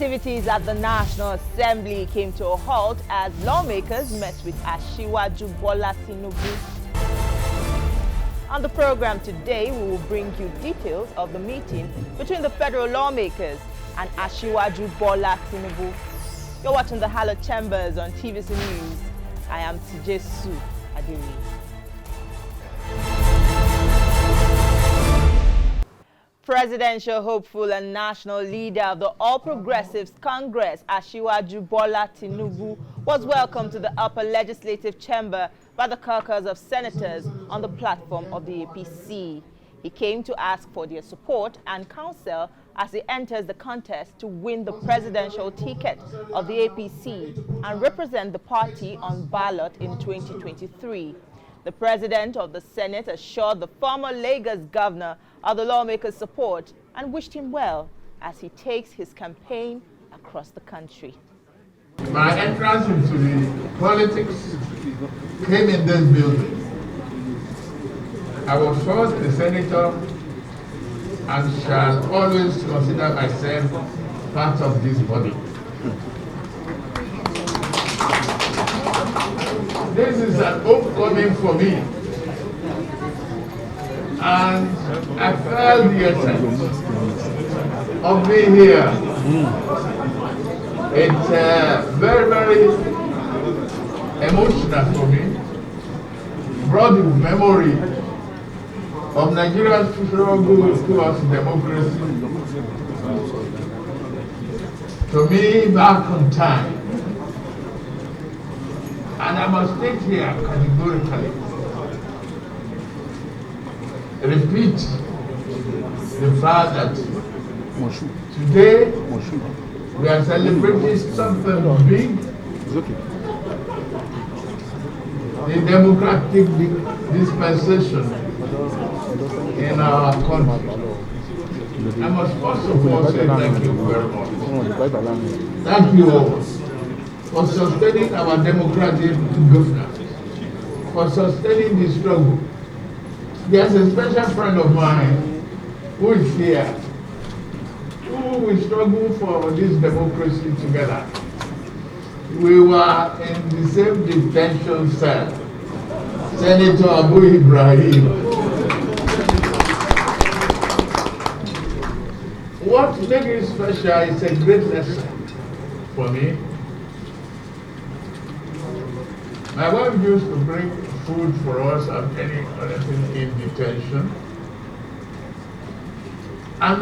Activities at the National Assembly came to a halt as lawmakers met with Asiwaju Bola Tinubu. On the program today, we will bring you details of the meeting between the federal lawmakers and Asiwaju Bola Tinubu. You're watching the Halo Chambers on TVC News. I am Tijesu Adiri. Presidential hopeful and national leader of the All Progressives Congress, Asiwaju Bola Tinubu, was welcomed to the upper legislative chamber by the caucus of senators on the platform of the APC. He came to ask for their support and counsel as he enters the contest to win the presidential ticket of the APC and represent the party on ballot in 2023. The president of the Senate assured the former Lagos governor of the lawmakers' support and wished him well as he takes his campaign across the country. My entrance into the politics came in this building. I was first a senator and shall always consider myself part of this body. This is an homecoming for me, and I felt the essence of being here. It's very, very emotional for me. Brought the memory of Nigeria's struggle towards democracy to me back on time. And I must state here categorically, repeat the fact that today we are celebrating something big, the democratic dispensation in our country. I must first of all say thank you very much. Thank you all for sustaining our democratic governance, for sustaining the struggle. There's a special friend of mine who is here, who will struggle for this democracy together. We were in the same detention cell, Senator Abu Ibrahim. What makes it special is a great lesson for me. My wife used to bring food for us and any other thing in detention. And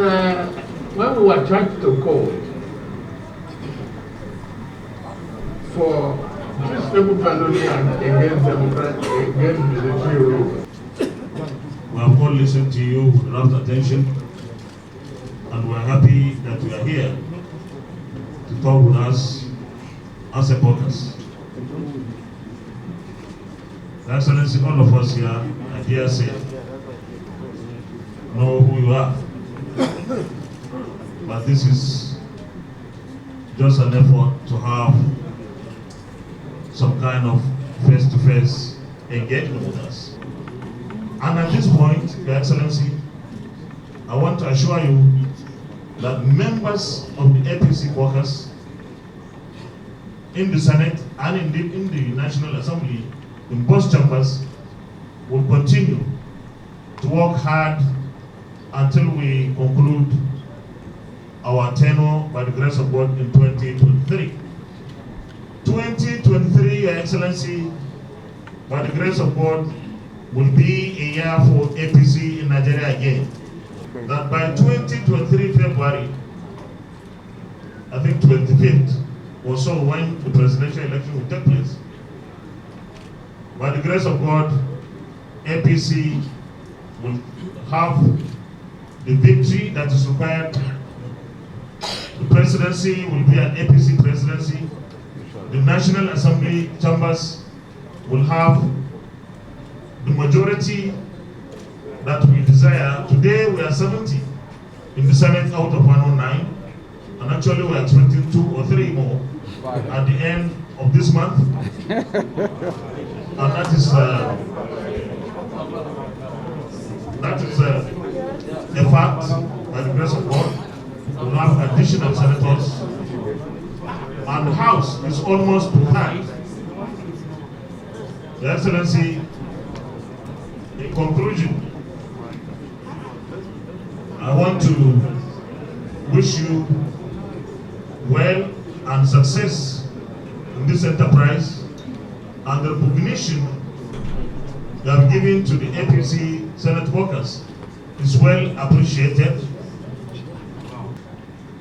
when we were trying to call for peaceable felony and against democracy, against military rule. We have all listened to you with rapt attention, and we are happy that you are here to talk with us as a caucus. Your Excellency, all of us here, I dare say, know who you are. But this is just an effort to have some kind of face-to-face engagement with us. And at this point, Your Excellency, I want to assure you that members of the APC caucus in the Senate and indeed in the National Assembly, in both chambers, will continue to work hard until we conclude our tenure by the grace of God in 2023. 2023, Your Excellency, by the grace of God, will be a year for APC in Nigeria again. That by 2023 February, I think 25th or so, when the presidential election will take place, by the grace of God, APC will have the victory that is required. The presidency will be an APC presidency. The National Assembly chambers will have the majority that we desire. Today we are 70 in the Senate out of 109, and actually we are expecting 2 or 3 more at the end of this month. And that is a fact by the grace of God. will have additional senators, and the House is almost packed. Your Excellency, in conclusion, I want to wish you well and success in this enterprise, and the recognition you have given to the APC Senate workers is well appreciated.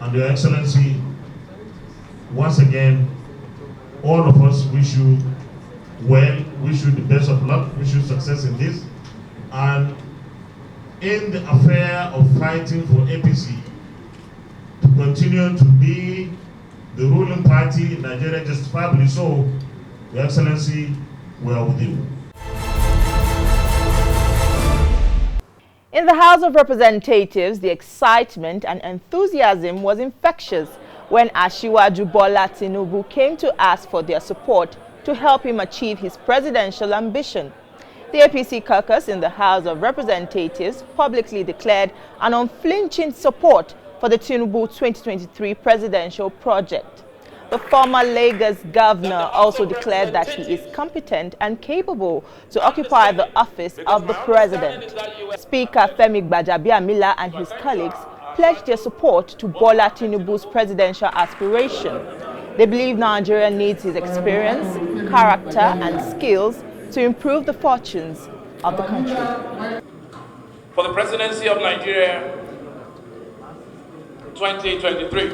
And Your Excellency, once again, all of us wish you well, wish you the best of luck, wish you success in this. And in the affair of fighting for APC to continue to be the ruling party in Nigeria, justifiably so, Your Excellency, we are with you. In the House of Representatives, the excitement and enthusiasm was infectious when Asiwaju Bola Tinubu came to ask for their support to help him achieve his presidential ambition. The APC caucus in the House of Representatives publicly declared an unflinching support for the Tinubu 2023 presidential project. The former Lagos governor also declared that he is competent and capable to occupy the office of the president. Speaker Femi Gbajabiamila and his colleagues pledged their support to Bola Tinubu's presidential aspiration. They believe Nigeria needs his experience, character, and skills to improve the fortunes of the country. For the presidency of Nigeria 2023.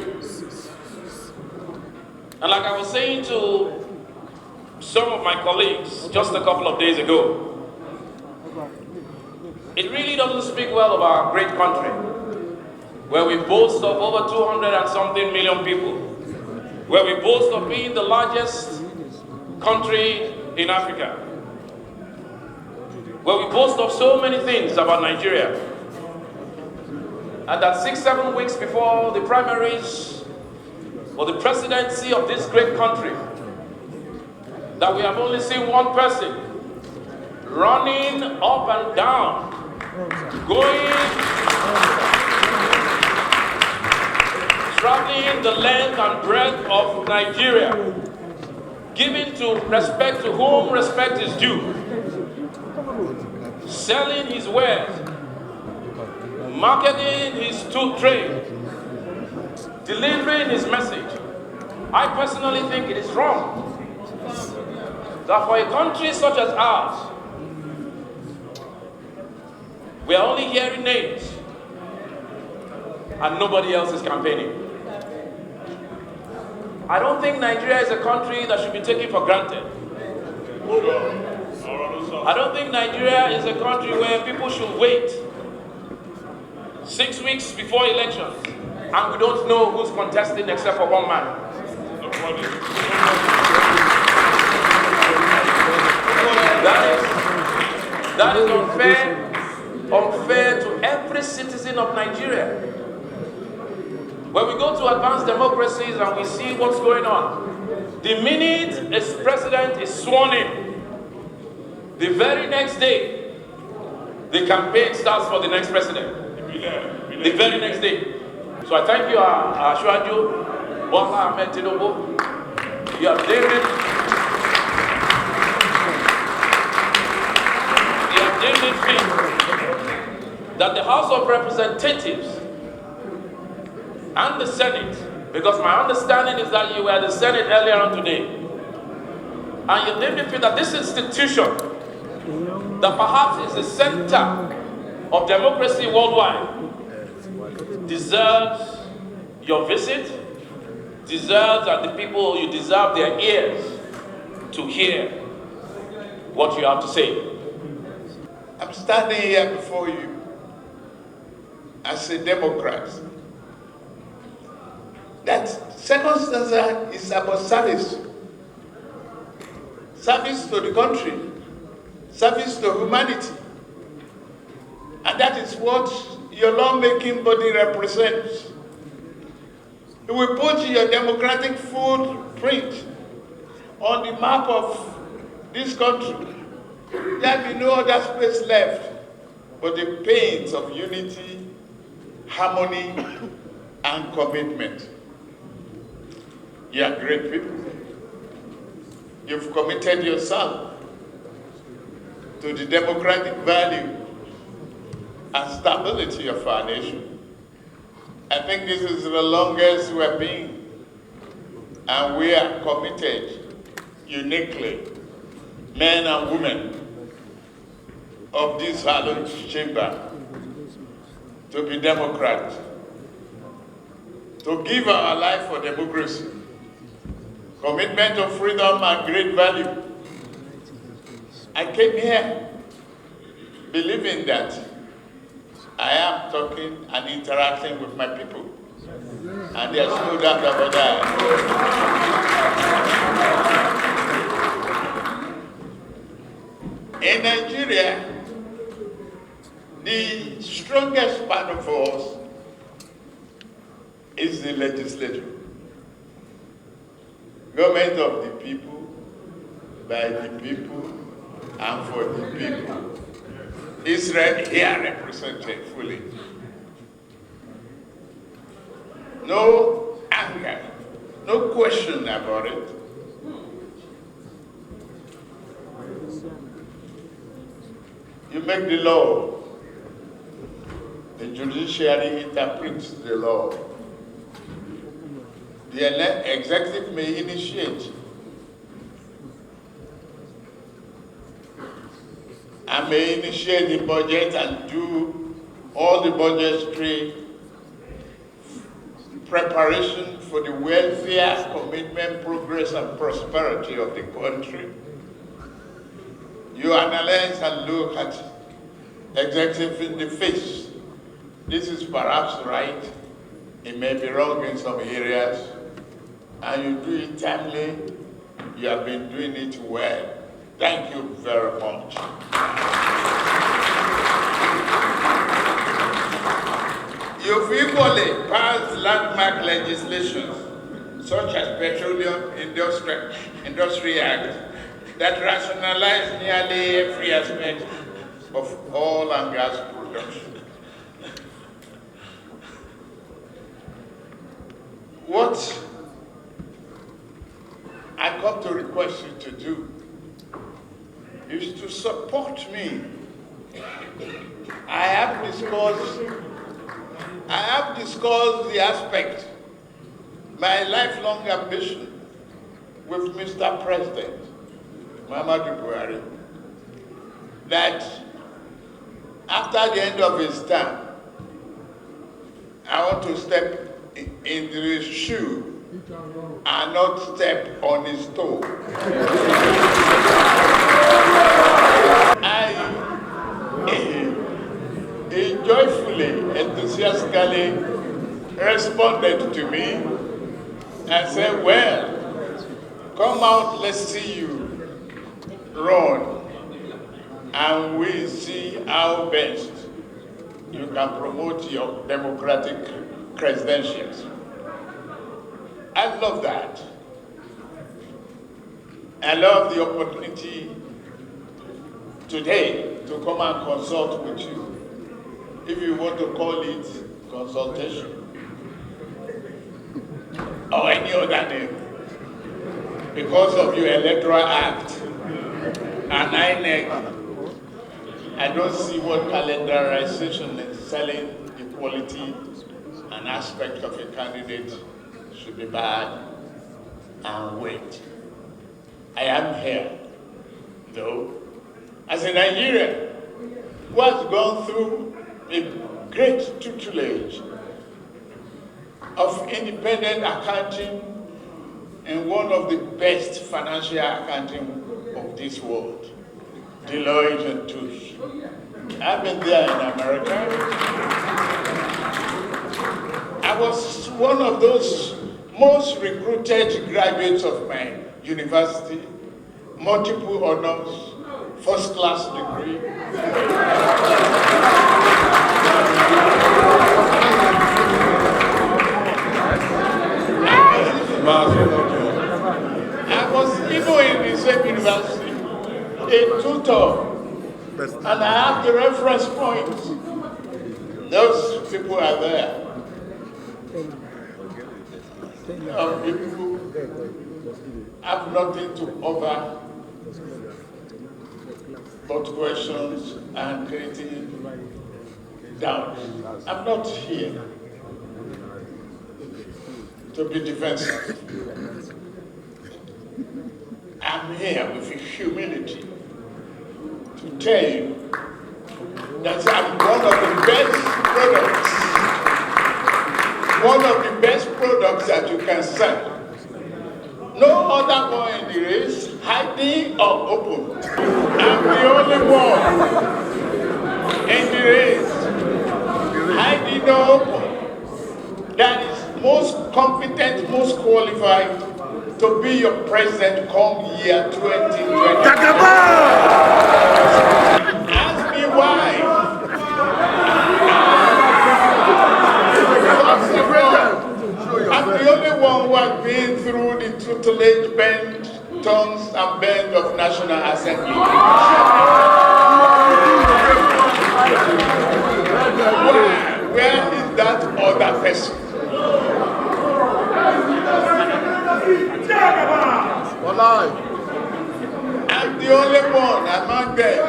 And like I was saying to some of my colleagues just a couple of days ago, it really doesn't speak well of our great country, where we boast of over 200 and something million people, where we boast of being the largest country in Africa, where we boast of so many things about Nigeria, and that 6-7 weeks before the primaries for the presidency of this great country, that we have only seen one person running up and down, traveling the length and breadth of Nigeria, giving respect to whom respect is due, selling his wares, marketing his trade, delivering his message. I personally think it is wrong that for a country such as ours, we are only hearing names and nobody else is campaigning. I don't think Nigeria is a country that should be taken for granted. I don't think Nigeria is a country where people should wait 6 weeks before elections and we don't know who's contesting except for one man. That is unfair to every citizen of Nigeria. When we go to advanced democracies and we see what's going on, the minute a president is sworn in, the very next day, the campaign starts for the next president. The very next day. So I thank you, Asiwaju Bola Ahmed Tinubu. You have deemed it fit that the House of Representatives and the Senate, because my understanding is that you were the Senate earlier on today, and you deemed it fit that this institution, that perhaps is the center of democracy worldwide, deserves your visit, deserves that the people, you deserve their ears to hear what you have to say. I'm standing here before you as a Democrat. That second stanza is about service. Service to the country, service to humanity. And that is what your lawmaking body represents. You will put your democratic footprint on the map of this country. There will be no other space left but the pains of unity, harmony, and commitment. You are great people. You've committed yourself to the democratic value and stability of our nation. I think this is the longest we've been, and we are committed uniquely, men and women of this hallowed chamber, to be Democrats, to give our life for democracy, commitment of freedom and great value. I came here believing that I am talking and interacting with my people, and there's no doubt about that. In Nigeria, the strongest part of us is the legislature. Government of the people, by the people, and for the people. Israel here represented fully. No anger, no question about it. You make the law. The judiciary interprets the law. The executive may initiate and may initiate the budget and do all the budgetary preparation for the welfare, commitment, progress, and prosperity of the country. You analyze and look at executive in the face. This is perhaps right. It may be wrong in some areas. And you do it timely. You have been doing it well. Thank you very much. You've equally passed landmark legislation, such as Petroleum Industry Act, that rationalize nearly every aspect of oil and gas production. What I come to request you to do is to support me. I have discussed the aspect, my lifelong ambition with Mr. President, Muhammadu Buhari, that after the end of his term, I want to step into his shoe and not step on his toe. I joyfully, enthusiastically responded to me and said, well, come out, let's see you run, and we see how best you can promote your democratic credentials. I love that. I love the opportunity today to come and consult with you. If you want to call it consultation or any other name, because of your Electoral Act and INEC, I don't see what calendarization is selling the quality and aspect of a candidate should be bad and wait. I am here, though, as a Nigerian who has gone through a great tutelage of independent accounting in one of the best financial accounting of this world, Deloitte and Touche. I've been there in America. I was one of those most recruited graduates of my university, multiple honors, first-class degree. I was even in the same university, a tutor, and I have the reference points. Those people are there. People have nothing to offer but questions and creating doubt. I'm not here to be defensive. I'm here with humility to tell you that I'm one of the best products that you can sell. No other one in the race, hiding or open. I'm the only one in the race, hiding or open, that is most competent, most qualified to be your president come year 2020. Ask me why. I'm the only one who has been through the tutelage, bend, tongues, and bend of National Assembly. Where is that other person? I'm the only one among them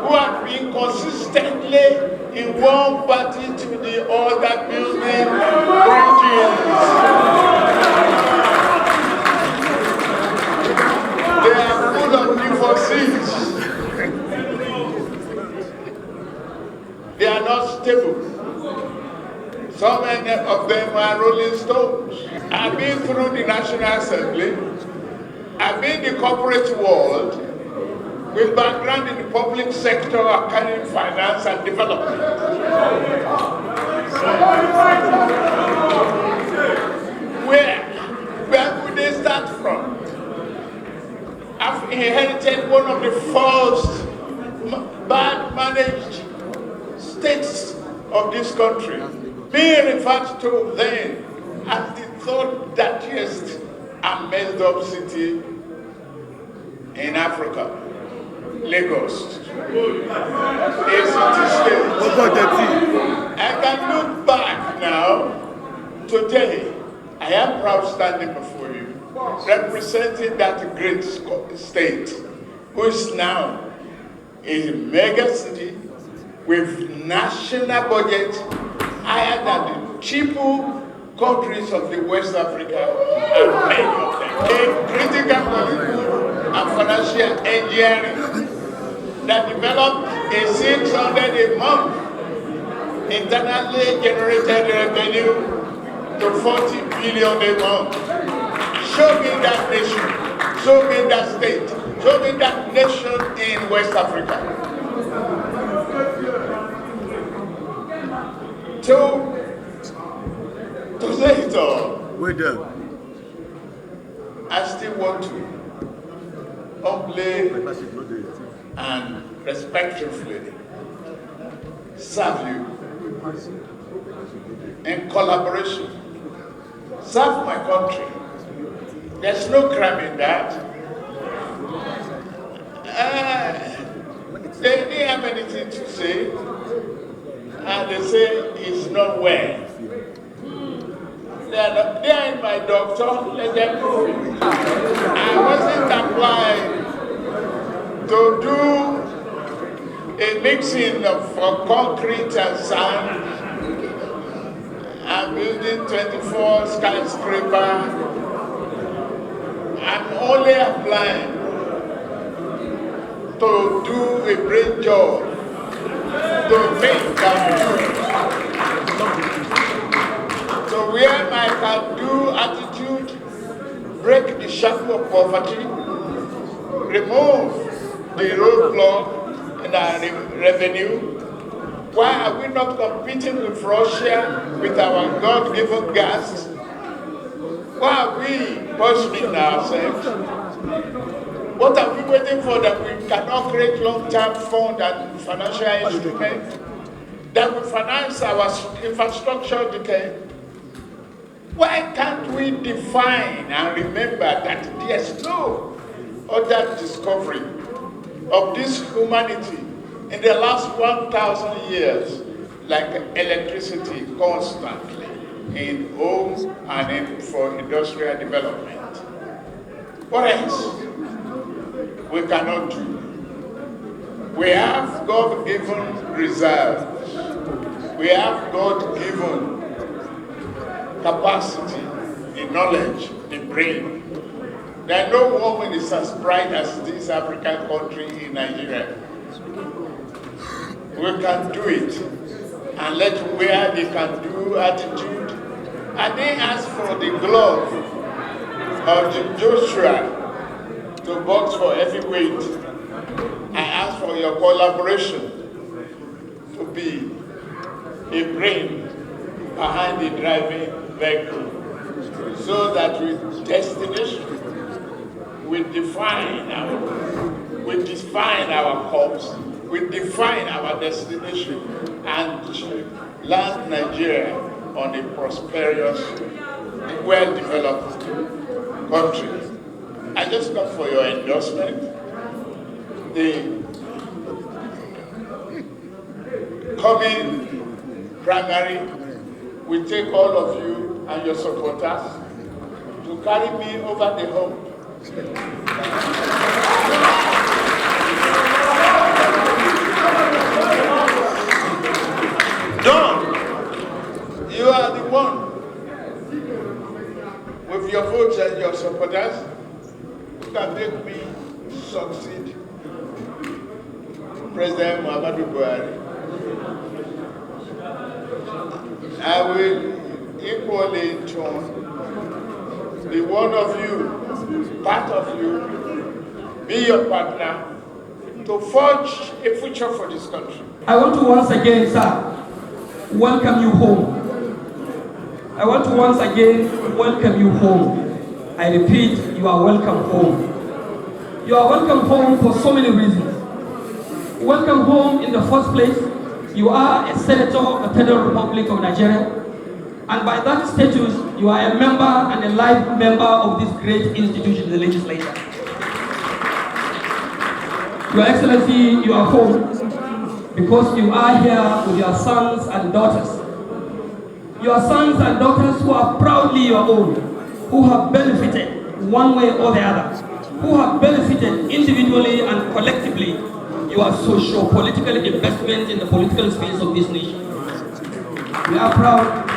who have been consistently in one party to the other building bridges. They are full of lymphocytes. They are not stable. So many of them are rolling stones. I've been through the National Assembly. I've been in the corporate world with background in the public sector, accounting, finance, and development. Where would they start from? I've inherited one of the first bad managed states of this country, being referred to then as the third dirtiest and messed up city in Africa, Lagos. A city state. I can look back now, today, I am proud standing before you, representing that great state, who is now a mega city with national budget higher than the cheaper countries of the West Africa, and many of them. A critical political and financial engineering that developed a 600 a month internally generated revenue to 40 billion a month. Show me that nation, show me that state, show me that nation in West Africa. To say it all, I still want to humbly and respectfully serve you in collaboration. Serve my country. There's no crime in that. They didn't have anything to say, and they say it's not well. They are in my doctor, let them prove it. I wasn't applied to do a mixing of concrete and sand. I'm building 24 skyscrapers. I'm only applying to do a brain job, to make and do. So where my can-do attitude, break the shackle of poverty, remove the roadblock in our revenue. Why are we not competing with Russia with our God-given gas? Why are we poisoning ourselves? What are we waiting for that we cannot create long-term fund and financial instrument that will finance our infrastructure decay? Why can't we define and remember that there's no other discovery of this humanity in the last 1,000 years like electricity constantly? in homes and for industrial development. What else we cannot do? We have God-given reserves. We have God-given capacity, the knowledge, the brain. There are no woman is as bright as this African country in Nigeria. We can do it. And let where they can do attitude. And they ask for the glove of Joshua to box for heavyweight. I ask for your collaboration to be a brain behind the driving vehicle, so that with destination, we define our course, we define our destination, and land Nigeria on a prosperous, well-developed country. I just come for your endorsement. The coming primary will take all of you and your supporters to carry me over the hump. Done. You are the one. With your votes and your supporters, you can make me succeed President Muhammadu Buhari. I will equally be one of you, part of you, be your partner to forge a future for this country. I want to once again, sir, welcome you home. I want to once again welcome you home. I repeat, you are welcome home. You are welcome home for so many reasons. Welcome home in the first place. You are a senator of the Federal Republic of Nigeria, and by that status, you are a member and a life member of this great institution, the legislature. Your Excellency, you are home because you are here with your sons and daughters. Your sons and daughters who are proudly your own, who have benefited one way or the other, who have benefited individually and collectively your socio-political investment in the political space of this nation. We are proud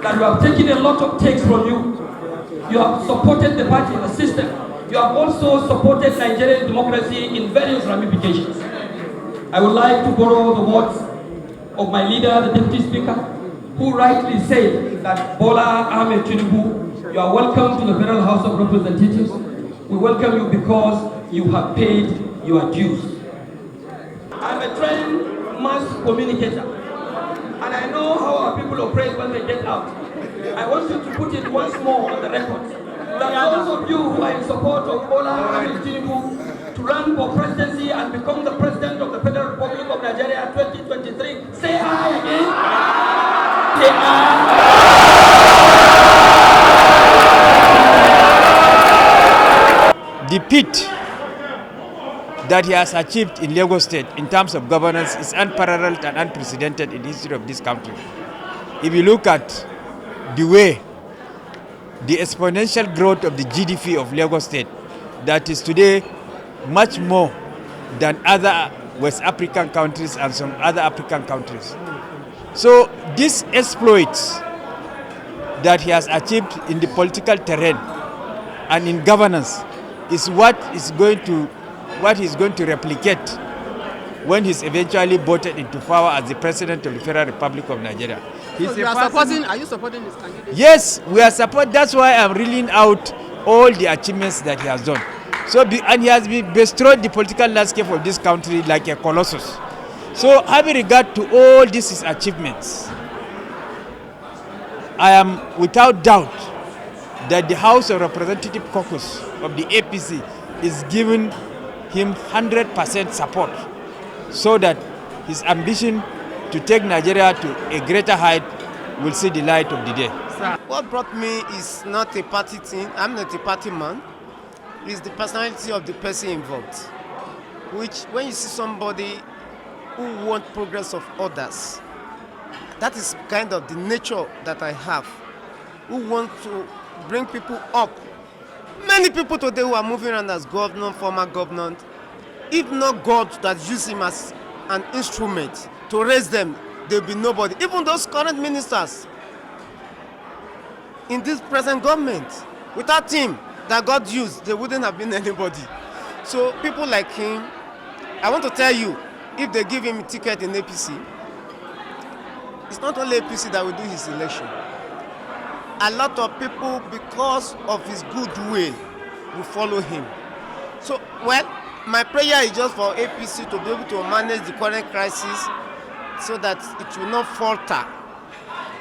that you have taken a lot of takes from you. You have supported the party, the system. You have also supported Nigerian democracy in various ramifications. I would like to borrow the words of my leader, the Deputy Speaker, who rightly said that Bola Ahmed Tinubu, you are welcome to the Federal House of Representatives. We welcome you because you have paid your dues. I'm a trained mass communicator, and I know how our people operate when they get out. I want you to put it once more on the record that those of you who are in support of Bola Ahmed Tinubu to run for presidency and become the president of the Federal Republic of Nigeria 2023, say aye again. Say aye. The feat that he has achieved in Lagos State in terms of governance is unparalleled and unprecedented in the history of this country. If you look at the way the exponential growth of the GDP of Lagos State, that is today much more than other West African countries and some other African countries. So these exploits that he has achieved in the political terrain and in governance is what he's going to replicate when he's eventually voted into power as the president of the Federal Republic of Nigeria. Are you supporting this candidate? Yes, we are supporting. That's why I'm reeling out all the achievements that he has done. And he has bestowed the political landscape of this country like a colossus. So having regard to all these achievements, I am without doubt that the House of Representative Caucus of the APC is giving him 100% support so that his ambition to take Nigeria to a greater height will see the light of the day. What brought me is not a party thing. I'm not a party man. It's the personality of the person involved. Which, when you see somebody who wants progress of others, That is kind of the nature that I have, who want to bring people up. Many people today who are moving around as governor, former governor, if not God that used him as an instrument to raise them, there will be nobody. Even those current ministers in this present government, without him that God used, there wouldn't have been anybody. So people like him, I want to tell you, if they give him a ticket in APC, it's not only APC that will do his election. A lot of people, because of his goodwill, will follow him. So, well, my prayer is just for APC to be able to manage the current crisis so that it will not falter.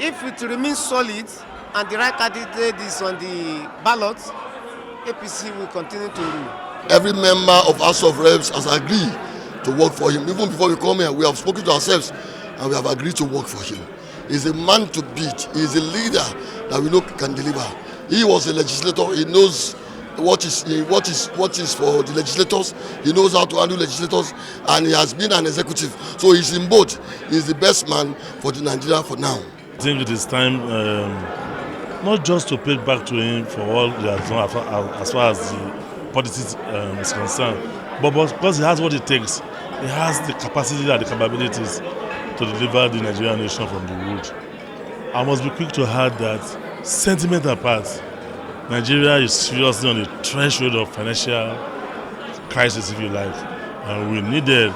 If it remains solid and the right candidate is on the ballot, APC will continue to rule. Every member of House of Reps has agreed to work for him. Even before we come here, we have spoken to ourselves and we have agreed to work for him. He's a man to beat. He's a leader that we know can deliver. He was a legislator. He knows what is for the legislators. He knows how to handle legislators, and he has been an executive. So he's in both. He's the best man for the Nigeria for now. I think it is time not just to pay back to him for all he has done as far as the politics is concerned, but because he has what it takes. He has the capacity and the capabilities to deliver the Nigerian nation from the root. I must be quick to add that, sentiment apart, Nigeria is seriously on the threshold of financial crisis, if you like, and we needed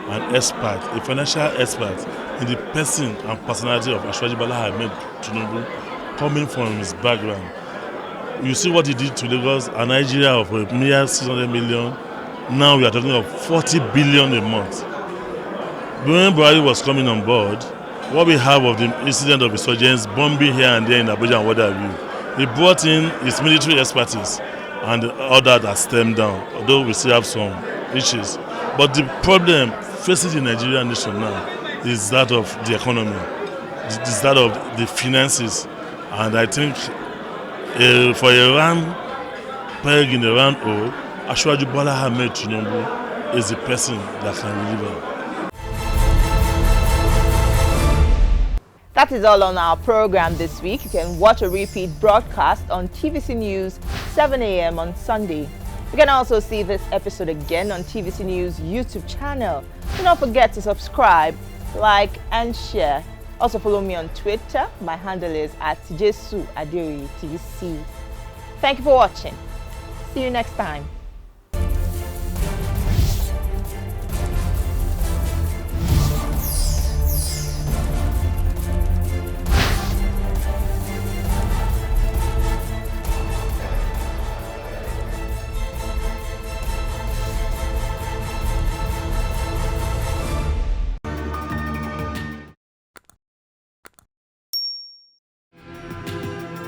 an expert, a financial expert, in the person and personality of Asiwaju Bola Ahmed Tinubu, coming from his background. You see what he did to Lagos, a Nigeria of a mere 600 million. Now we are talking of 40 billion a month. When Buhari was coming on board, what we have of the incident of insurgents bombing here and there in Abuja and what have you, he brought in his military expertise and ordered that stemmed down, although we still have some issues. But the problem facing the Nigerian nation now is that of the economy, is that of the finances. And I think for a round peg in a round hole, Asiwaju Bola Ahmed Tinubu is the person that can deliver. That is all on our program this week. You can watch a repeat broadcast on TVC News 7 a.m. on Sunday. You can also see this episode again on TVC News YouTube channel. Do not forget to subscribe, like and share. Also follow me on Twitter. My handle is @JesuAdeoye TVC. Thank you for watching. See you next time.